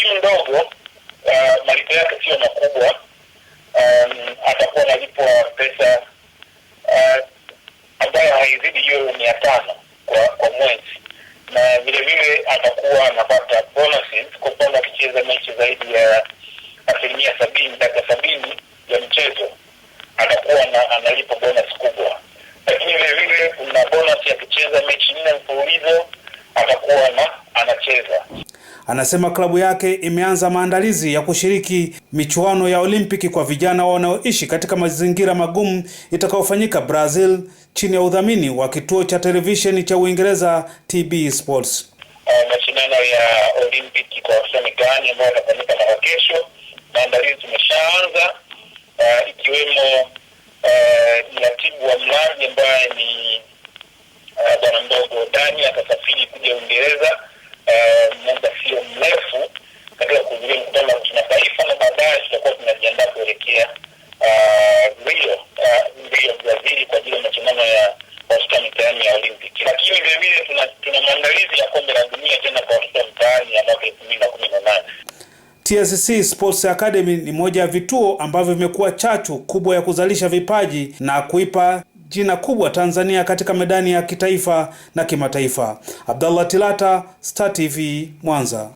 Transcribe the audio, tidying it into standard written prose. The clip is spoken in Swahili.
timu ndogo malipo yake sio makubwa. Atakuwa analipwa pesa ambayo haizidi euro 500 kwa mwezi, na vile vile atakuwa anapata bonuses kwa sababu akicheza mechi zaidi ya 70%, dakika 70 ya mchezo, atakuwa analipwa bonus kubwa. Lakini vile vile kuna bonus ya kucheza mechi 4 mfululizo, atakuwa anacheza. Anasema klabu yake imeanza maandalizi ya kushiriki michuano ya Olimpiki kwa vijana wanaoishi katika mazingira magumu itakayofanyika Brazil chini ya udhamini wa kituo cha televisheni cha Uingereza TB Sports. Mashindano ya Olimpiki kwa watoto mitaani ambayo yatafanyika mwaka kesho, maandalizi tumeshaanza, ikiwemo mratibu wa mradi ambaye ni bwana mdogo Dani atasafiri kuja Uingereza muda sio mrefu katika kuhudhuria mkutano wa kimataifa, na baadaye tutakuwa tunajiandaa kuelekea Rio Brazil kwa ajili ya mashindano ya watoto mitaani ya Olimpiki. Lakini vile vile tuna maandalizi ya kombe la dunia tena kwa watoto mitaani ya mwaka 2018. TSC Sports Academy ni moja ya vituo ambavyo vimekuwa chachu kubwa ya kuzalisha vipaji na kuipa jina kubwa Tanzania katika medani ya kitaifa na kimataifa. Abdallah Tilata, Star TV, Mwanza.